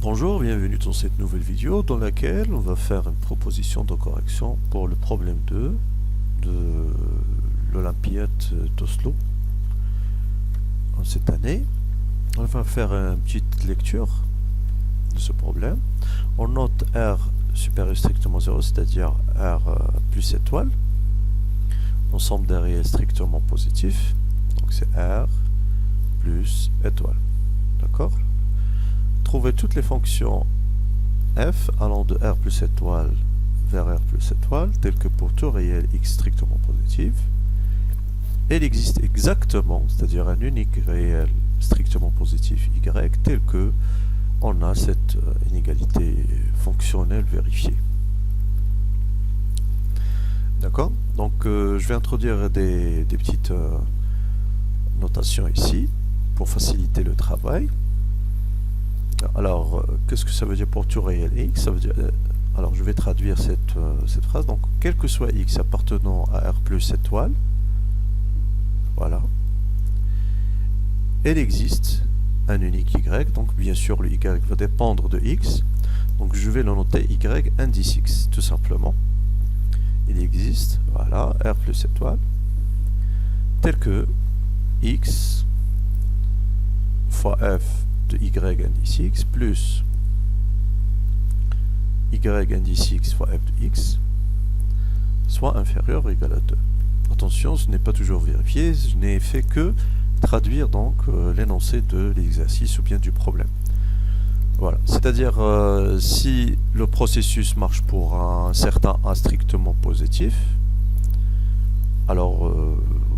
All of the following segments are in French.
Bonjour, bienvenue dans cette nouvelle vidéo dans laquelle on va faire une proposition de correction pour le problème 2 de l'Olympiade d'Oslo en cette année. On va faire une petite lecture de ce problème. On note R supérieur strictement 0, c'est-à-dire R plus étoile. L'ensemble des réels strictement positif. Donc c'est R plus étoile. D'accord? Trouver toutes les fonctions f allant de R plus étoile vers R plus étoile, telles que pour tout réel x strictement positif. Et il existe exactement, c'est-à-dire un unique réel strictement positif y, tel que on a cette inégalité fonctionnelle vérifiée. D'accord? Donc je vais introduire des petites notations ici pour faciliter le travail. Alors, qu'est-ce que ça veut dire pour tout réel x? Ça veut dire, alors, je vais traduire cette phrase. Donc, quel que soit x appartenant à R plus étoile, voilà, il existe un unique y. Donc, bien sûr, le y va dépendre de x. Donc, je vais le noter y indice x, tout simplement. Il existe, voilà, R plus étoile, tel que x fois f de y indice x plus y indice x fois f de x soit inférieur ou égal à 2. Attention, ce n'est pas toujours vérifié, je n'ai fait que traduire donc l'énoncé de l'exercice ou bien du problème. Voilà, c'est-à-dire si le processus marche pour un certain A strictement positif, alors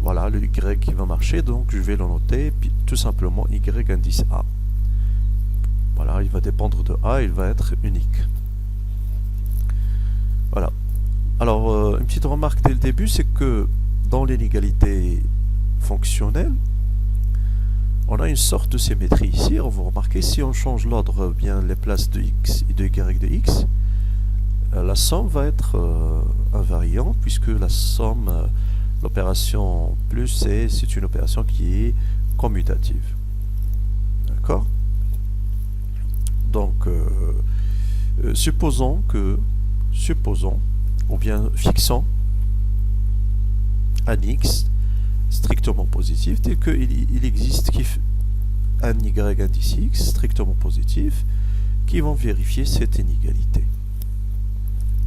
voilà, le y qui va marcher, donc je vais le noter, puis tout simplement y indice A. Voilà, il va dépendre de A, il va être unique. Voilà. Alors, une petite remarque dès le début, c'est que dans l'inégalité fonctionnelle, on a une sorte de symétrie ici. Vous remarquez, si on change l'ordre, bien les places de x et de y de x, la somme va être invariante, puisque la somme, l'opération plus, c'est une opération qui est commutative. D'accord ? Donc, supposons, ou bien fixons un x strictement positif, tel qu'il existe un y indice x strictement positif, qui vont vérifier cette inégalité.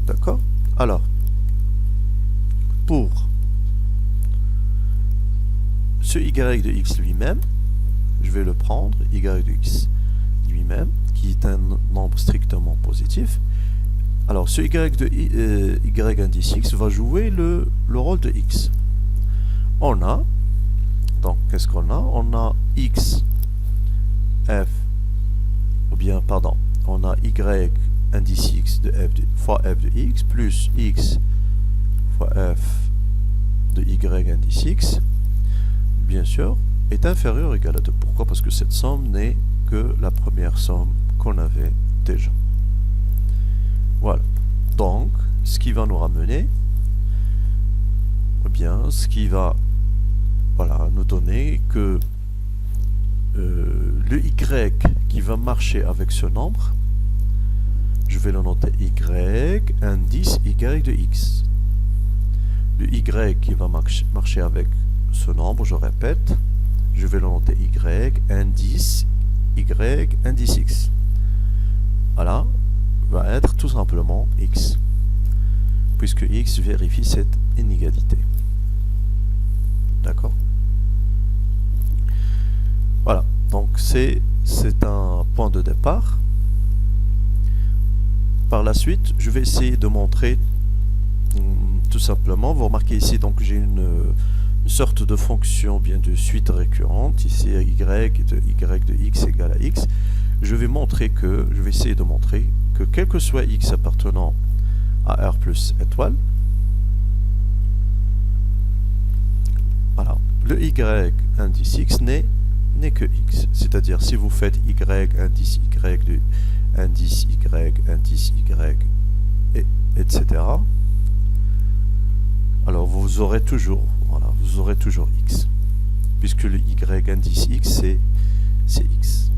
D'accord? Alors, pour ce y de x lui-même, je vais le prendre, y de x lui-même, qui est un nombre strictement positif. Alors, ce y de y indice x va jouer le rôle de x. On a, donc qu'est-ce qu'on a? On a x f, ou bien, pardon, on a y indice x de f fois f de x, plus x fois f de y indice x, bien sûr, est inférieur ou égal à 2. Pourquoi? Parce que cette somme n'est que la première somme qu'on avait déjà. Voilà. Donc, ce qui va nous ramener, eh bien, ce qui va, voilà, nous donner que le y qui va marcher avec ce nombre, je vais le noter y indice y de x. Le y qui va marcher avec ce nombre, je répète, je vais le noter y indice x. Voilà, va être tout simplement x, puisque x vérifie cette inégalité. D'accord? Voilà, donc c'est un point de départ. Par la suite, je vais essayer de montrer tout simplement, vous remarquez ici, donc j'ai une sorte de fonction bien de suite récurrente, ici y de x égale à x. Je vais essayer de montrer que quel que soit x appartenant à R plus étoile, voilà, le y indice x n'est que x. C'est-à-dire si vous faites y indice y de indice y, etc. Alors vous aurez toujours, voilà, vous aurez toujours x, puisque le y indice x c'est x.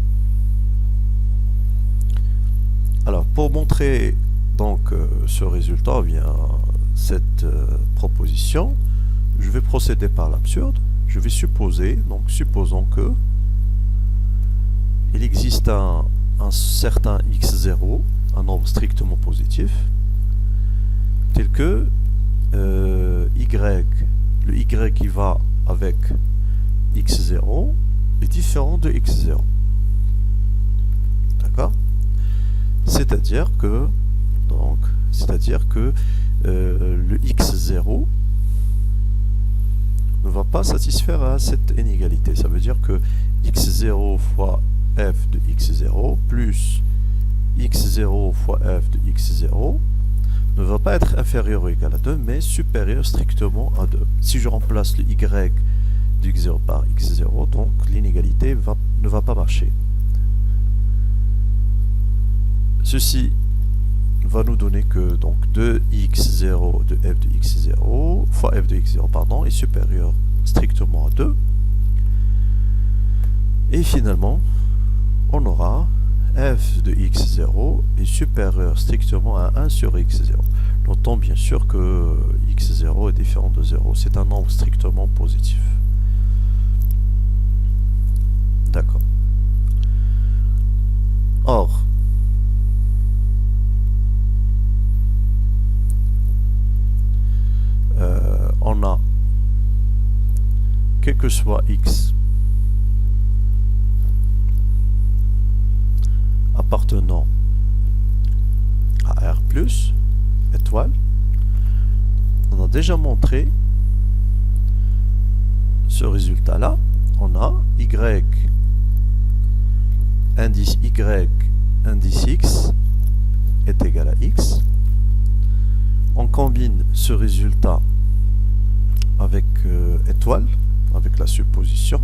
Pour montrer donc ce résultat, ou bien cette proposition, je vais procéder par l'absurde. Je vais supposer, donc supposons que il existe un certain x0, un nombre strictement positif, tel que le y qui va avec x0 est différent de x0. D'accord? C'est-à-dire que le x0 ne va pas satisfaire à cette inégalité. Ça veut dire que x0 fois f de x0 plus x0 fois f de x0 ne va pas être inférieur ou égal à 2, mais supérieur strictement à 2. Si je remplace le y de x0 par x0, donc l'inégalité ne va pas marcher. Ceci va nous donner que donc 2x0 de f de x0 fois f de x0 pardon, est supérieur strictement à 2. Et finalement, on aura f de x0 est supérieur strictement à 1 sur x0. Notons bien sûr que x0 est différent de 0. C'est un nombre strictement positif. D'accord. Or, on a, quel que soit x appartenant à R+, étoile, on a déjà montré ce résultat-là. On a y indice y indice x est égal à x. On combine ce résultat avec étoile, avec la supposition.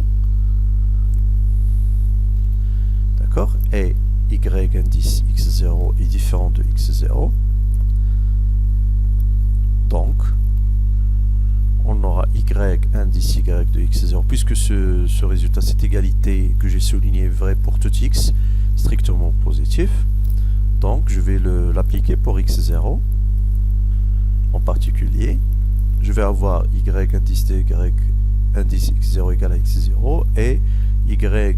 D'accord? Et y indice x0 est différent de x0. Donc, on aura y indice y de x0, puisque ce résultat, cette égalité que j'ai souligné est vrai pour tout x, strictement positif. Donc, je vais l'appliquer pour x0 en particulier. Je vais avoir y indice de y indice x0 égal à x0 et y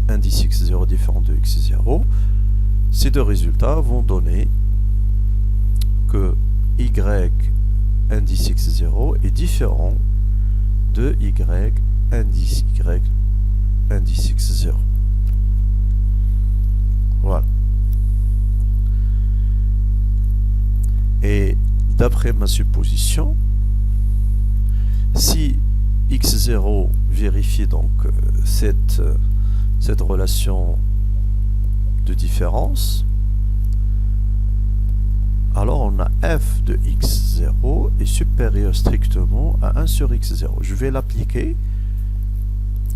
indice x0 différent de x0. Ces deux résultats vont donner que y indice x0 est différent de y indice y indice x0. Voilà. Et d'après ma supposition, si x0 vérifie donc cette relation de différence, alors on a f de x0 est supérieur strictement à 1 sur x0. Je vais l'appliquer,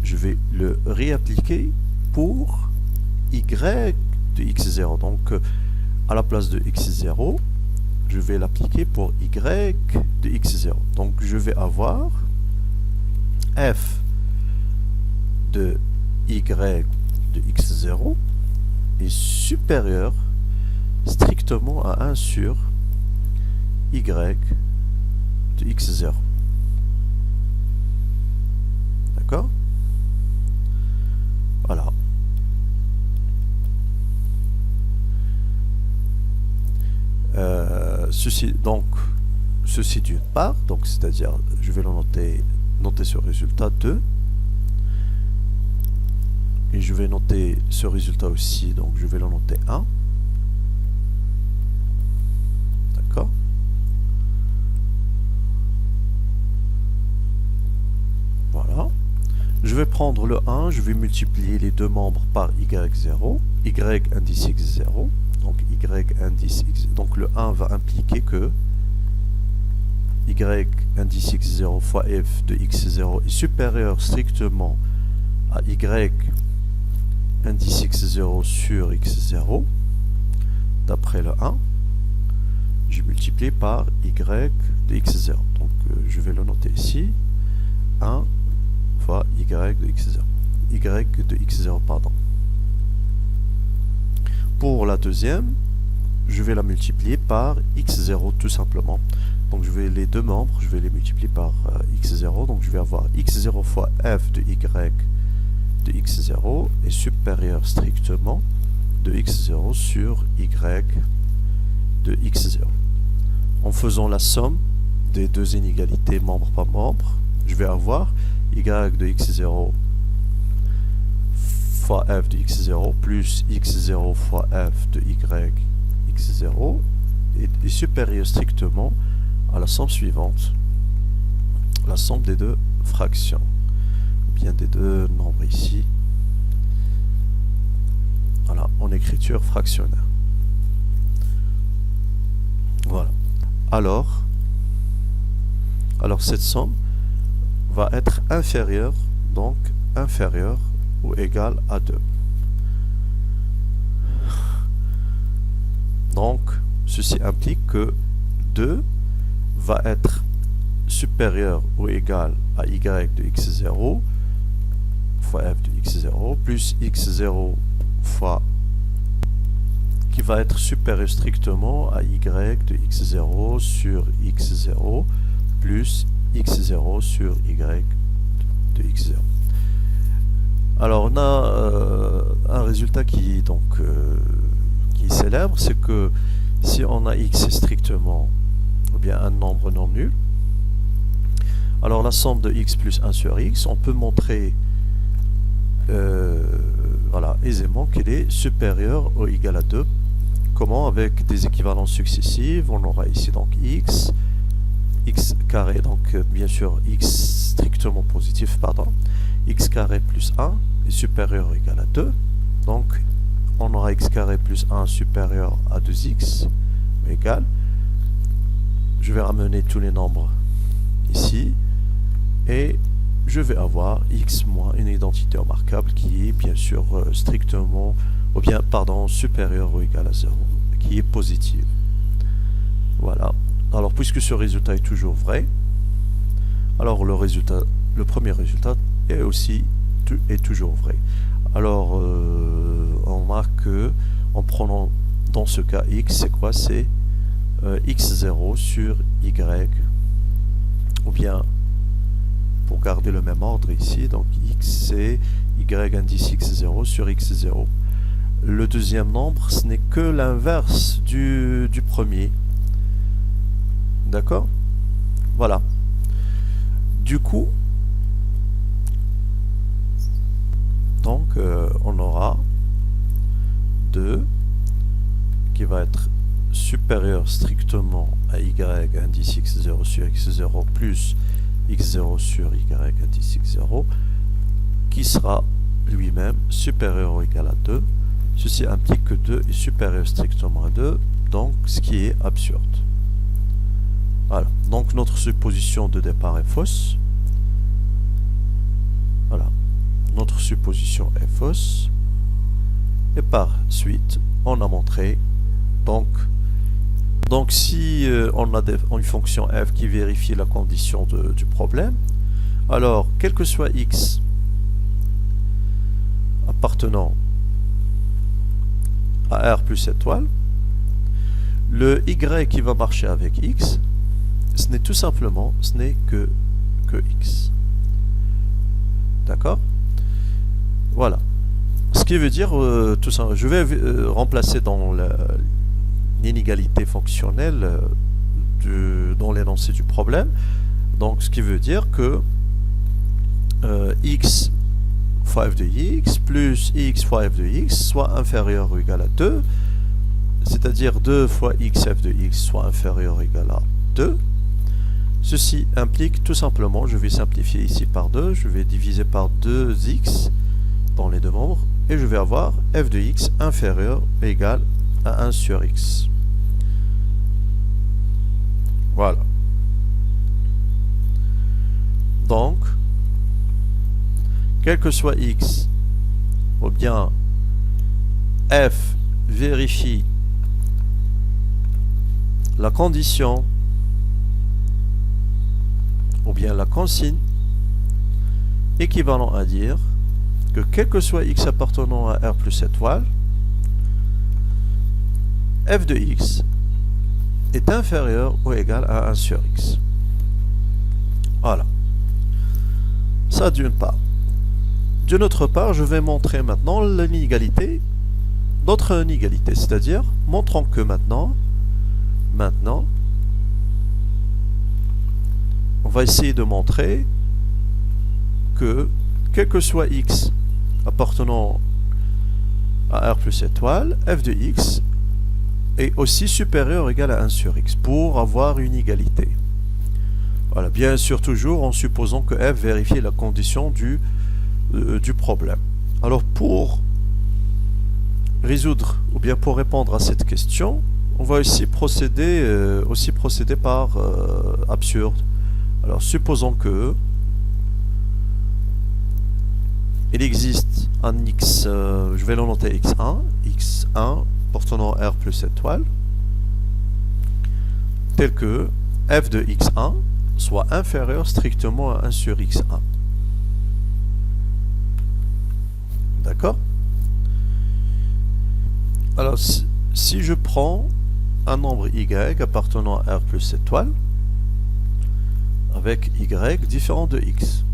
je vais le réappliquer pour y de x0. Donc à la place de x0, je vais l'appliquer pour y de x0. Donc je vais avoir f de y de x0 est supérieur strictement à 1 sur y de x0. D'accord? Voilà. Ceci d'une part, donc c'est-à-dire je vais le noter ce résultat 2 et je vais noter ce résultat aussi, donc je vais le noter 1. D'accord? Voilà. Je vais prendre le 1, je vais multiplier les deux membres par y0, y indice x0, donc y indice x. Donc le 1 va impliquer que y indice x0 fois f de x0 est supérieur strictement à y indice x0 sur x0. D'après le 1, j'ai multiplié par y de x0. Donc je vais le noter ici. 1 fois y de x0. Y de x0, pardon. Pour la deuxième, je vais la multiplier par x0 tout simplement. Donc je vais les deux membres, je vais les multiplier par x0, donc je vais avoir x0 fois f de y de x0 est supérieur strictement de x0 sur y de x0. En faisant la somme des deux inégalités membre par membre, je vais avoir y de x0 fois f de x0 plus x0 fois f de y x0 est supérieur strictement à la somme suivante, la somme des deux fractions, ou bien des deux nombres ici, voilà, en écriture fractionnaire. Voilà. Alors cette somme va être inférieure, donc inférieure ou égale à 2. Donc, ceci implique que 2 va être supérieur ou égal à y de x0 fois f de x0 plus x0 fois qui va être supérieur strictement à y de x0 sur x0 plus x0 sur y de x0. Alors on a un résultat qui est célèbre, c'est que si on a x strictement ou bien un nombre non nul, alors la somme de x plus 1 sur x, on peut montrer voilà, aisément qu'elle est supérieure ou égale à 2. Comment? Avec des équivalences successives. On aura ici donc x carré, donc bien sûr x strictement positif, pardon, x carré plus 1 est supérieur ou égal à 2. Donc on aura x carré plus 1 supérieur à 2x égal. Je vais ramener tous les nombres ici et je vais avoir x moins une identité remarquable qui est bien sûr strictement, ou bien pardon, supérieure ou égale à 0, qui est positive. Voilà. Alors puisque ce résultat est toujours vrai, alors le premier résultat est toujours vrai. Alors on remarque que en prenant dans ce cas x, c'est quoi? C'est x0 sur y, ou bien pour garder le même ordre ici, donc x c'est y indice x0 sur x0. Le deuxième nombre, ce n'est que l'inverse du premier. D'accord? Voilà. Du coup, donc on aura 2 qui va être supérieur strictement à y indice x0 sur x0 plus x0 sur y indice x0 qui sera lui-même supérieur ou égal à 2. Ceci implique que 2 est supérieur strictement à 2, donc ce qui est absurde. Voilà, donc notre supposition de départ est fausse. Voilà, notre supposition est fausse. Et par suite, on a montré, donc si on a une fonction f qui vérifie la condition du problème, alors quel que soit x appartenant à R plus étoile, le y qui va marcher avec x, ce n'est tout simplement, ce n'est que x. D'accord? Voilà. Ce qui veut dire, tout ça, je vais remplacer dans l'inégalité fonctionnelle dans l'énoncé du problème. Donc, ce qui veut dire que x fois f de x plus x fois f de x soit inférieur ou égal à 2, c'est-à-dire 2 fois x f de x soit inférieur ou égal à 2. Ceci implique tout simplement, je vais simplifier ici par 2, je vais diviser par 2x dans les deux membres, et je vais avoir f de x inférieur ou égal à 1 sur x. Voilà. Donc, quel que soit x, ou bien f vérifie la condition, ou bien la consigne, équivalent à dire que quel que soit x appartenant à R plus étoile, f de x est inférieur ou égal à 1 sur x. Voilà. Ça d'une part. D'une autre part, je vais montrer maintenant l'inégalité d'autres inégalités, c'est-à-dire montrons que maintenant, on va essayer de montrer que quel que soit x appartenant à R plus étoile, f de x est aussi supérieur ou égal à 1 sur x pour avoir une égalité. Voilà, bien sûr toujours en supposant que f vérifie la condition du problème. Alors pour résoudre ou bien pour répondre à cette question, on va aussi procéder par absurde. Alors supposons que il existe un x, je vais le noter x1 appartenant à R plus étoile, tel que f de x1 soit inférieur strictement à 1 sur x1. D'accord? Alors, si je prends un nombre y appartenant à R plus étoile, avec y différent de x,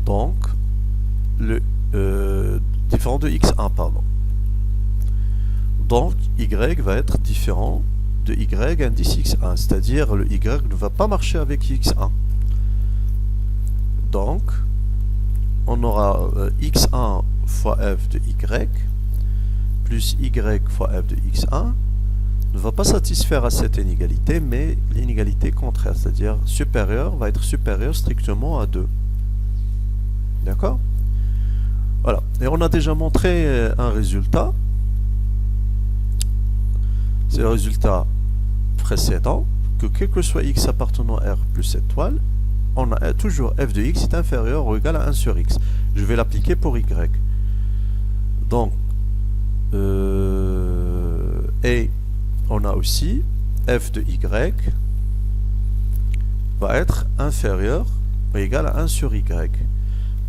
donc, différent de x1, pardon. Donc, y va être différent de y indice x1, c'est-à-dire le y ne va pas marcher avec x1. Donc, on aura x1 fois f de y plus y fois f de x1 ne va pas satisfaire à cette inégalité, mais l'inégalité contraire, c'est-à-dire supérieur va être supérieur strictement à 2. D'accord? Voilà. Et on a déjà montré un résultat. C'est le résultat précédent, que quel que soit x appartenant à R plus étoile, on a toujours f de x est inférieur ou égal à 1 sur x. Je vais l'appliquer pour y. Donc, et on a aussi f de y va être inférieur ou égal à 1 sur y.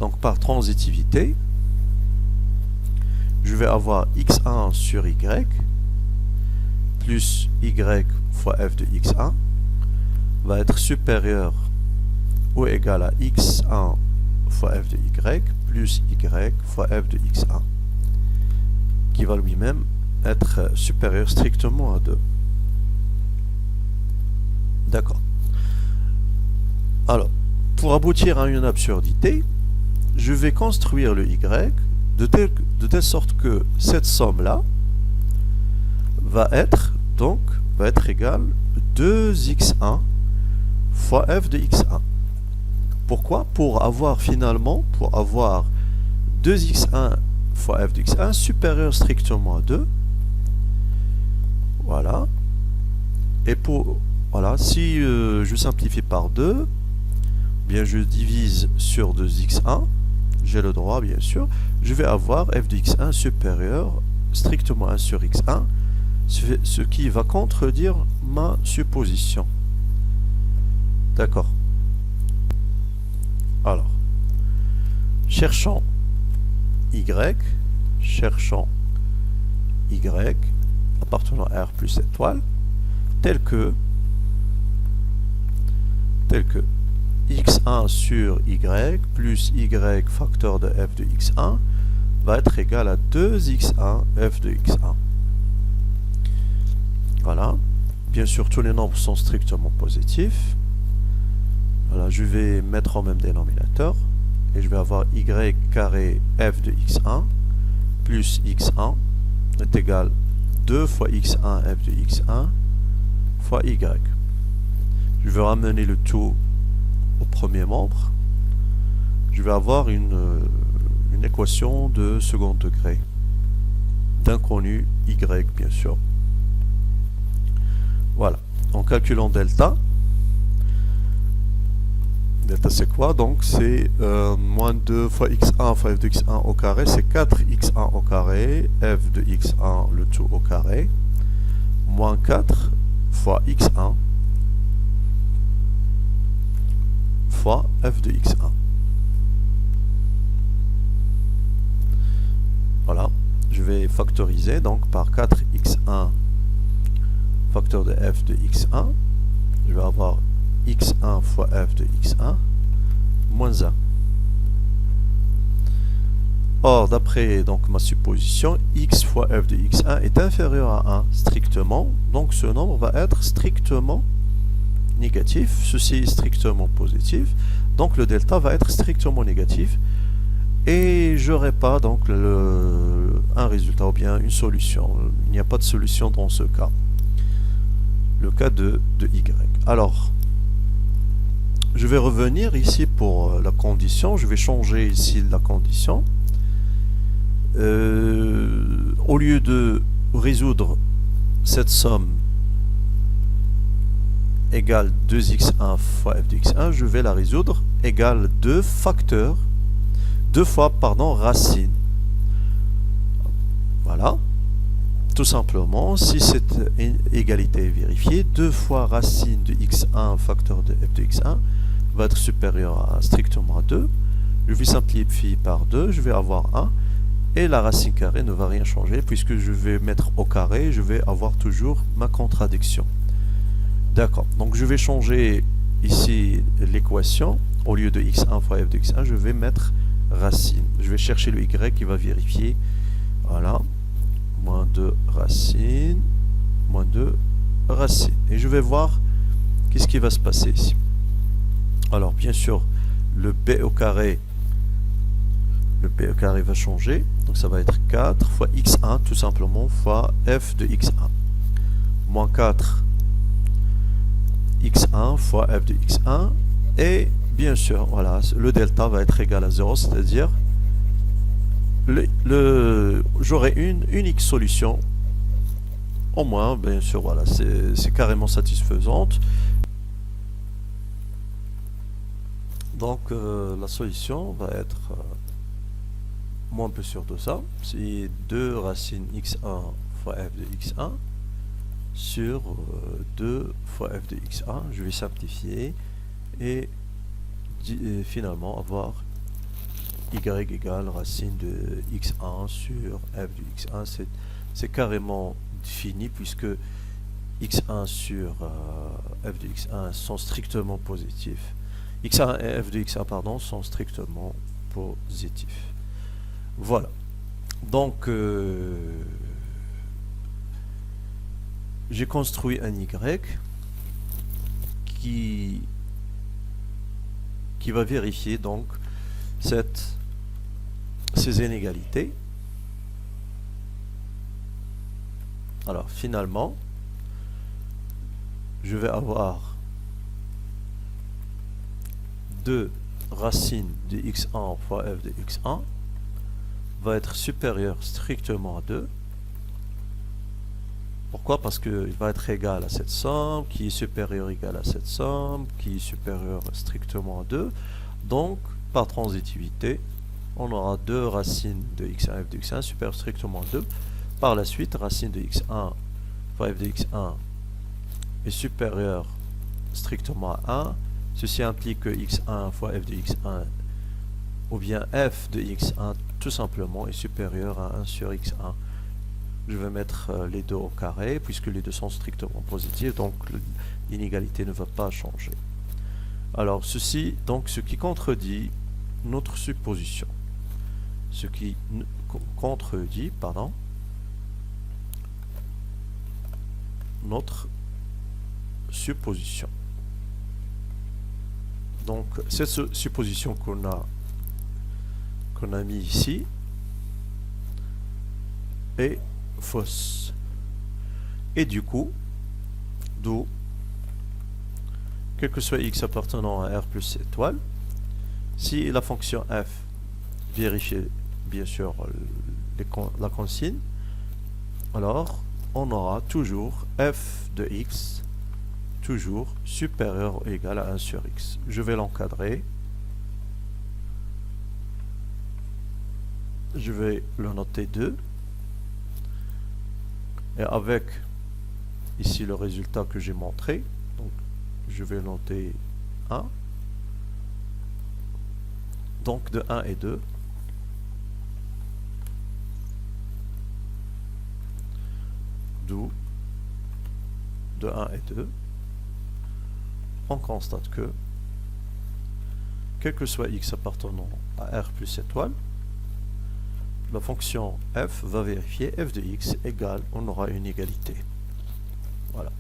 Donc par transitivité, je vais avoir x1 sur y plus y fois f de x1 va être supérieur ou égal à x1 fois f de y plus y fois f de x1, qui va lui-même être supérieur strictement à 2. D'accord. Alors, pour aboutir à une absurdité, je vais construire le y de telle sorte que cette somme-là va être égale 2x1 fois f de x1. Pourquoi? Pour avoir 2x1 fois f de x1 supérieur strictement à 2. Voilà. Et voilà, si je simplifie par 2, bien je divise sur 2x1, j'ai le droit bien sûr, je vais avoir f de x1 supérieur strictement à 1 sur x1, ce qui va contredire ma supposition. D'accord. Alors, cherchons y appartenant à R plus étoile, tel que x1 sur y plus y facteur de f de x1 va être égal à 2x1 f de x1. Voilà. Bien sûr, tous les nombres sont strictement positifs. Voilà, je vais mettre au même dénominateur et je vais avoir y carré f de x1 plus x1 est égal 2 fois x1 f de x1 fois y. Je vais ramener le tout au premier membre. Je vais avoir une équation de second degré d'inconnu y bien sûr. Voilà. En calculant delta, c'est quoi? Donc c'est moins 2 fois x1 fois f de x1 au carré, c'est 4x1 au carré, f de x1 le tout au carré, moins 4 fois x1 fois f de x1. Voilà, je vais factoriser donc par 4x1 facteur de f de x1. Je vais avoir x1 fois f de x1 moins 1. Or, d'après donc ma supposition, x fois f de x1 est inférieur à 1 strictement, donc ce nombre va être strictement négatif, ceci est strictement positif, donc le delta va être strictement négatif, et je n'aurai pas donc un résultat ou bien une solution. Il n'y a pas de solution dans ce cas, le cas de y. Alors, je vais revenir ici pour la condition, je vais changer ici la condition. Au lieu de résoudre cette somme égale 2x1 fois f de x1, je vais la résoudre égale 2 facteurs, 2 fois, pardon, racine. Voilà. Tout simplement, si cette égalité est vérifiée, 2 fois racine de x1 facteur de f de x1 va être supérieur à strictement à 2. Je vais simplifier par 2, je vais avoir 1. Et la racine carrée ne va rien changer, puisque je vais mettre au carré, je vais avoir toujours ma contradiction. D'accord, donc je vais changer ici l'équation. Au lieu de x1 fois f de x1, je vais mettre racine. Je vais chercher le y qui va vérifier. Voilà, moins 2 racine, moins 2 racine. Et je vais voir qu'est-ce qui va se passer ici. Alors, bien sûr, le b au carré va changer, donc ça va être 4 fois x1 tout simplement fois f de x1 moins 4 x1 fois f de x1, et bien sûr voilà, le delta va être égal à 0, c'est-à-dire j'aurai une unique solution au moins. Bien sûr voilà, c'est carrément satisfaisante. Donc la solution va être moins peu sûr de ça, c'est 2 racine x1 fois f de x1 sur 2 fois f de x1. Je vais simplifier et finalement avoir y égale racine de x1 sur f de x1. C'est carrément fini, puisque x1 sur f de x1 sont strictement positifs. x1 et f de x1 pardon, sont strictement positifs. Voilà, donc j'ai construit un y qui va vérifier donc ces inégalités. Alors finalement, je vais avoir 2 racines de x1 fois f de x1 va être supérieur strictement à 2. Pourquoi? Parce qu'il va être égal à cette somme, qui est supérieure égale à cette somme, qui est supérieure strictement à 2. Donc, par transitivité, on aura 2 racines de x1 f de x1 supérieure strictement à 2. Par la suite, racine de x1 fois f de x1 est supérieure strictement à 1. Ceci implique que x1 fois f de x1 ou bien f de x1 tout simplement est supérieur à 1 sur x1. Je vais mettre les deux au carré, puisque les deux sont strictement positifs, donc l'inégalité ne va pas changer. Alors ceci, donc ce qui contredit notre supposition. Ce qui contredit, pardon, notre supposition. Donc cette supposition qu'on a mis ici est fausse. Et du coup, d'où, quel que soit x appartenant à R plus étoile, si la fonction f vérifie bien sûr la consigne, alors on aura toujours f de x toujours supérieur ou égal à 1 sur x. Je vais l'encadrer. Je vais le noter 2. Et avec ici le résultat que j'ai montré, donc je vais noter 1. Donc de 1 et 2. d'où de 1 et 2, on constate que, quel que soit x appartenant à R plus étoile, la fonction f va vérifier f de x égale, on aura une égalité. Voilà.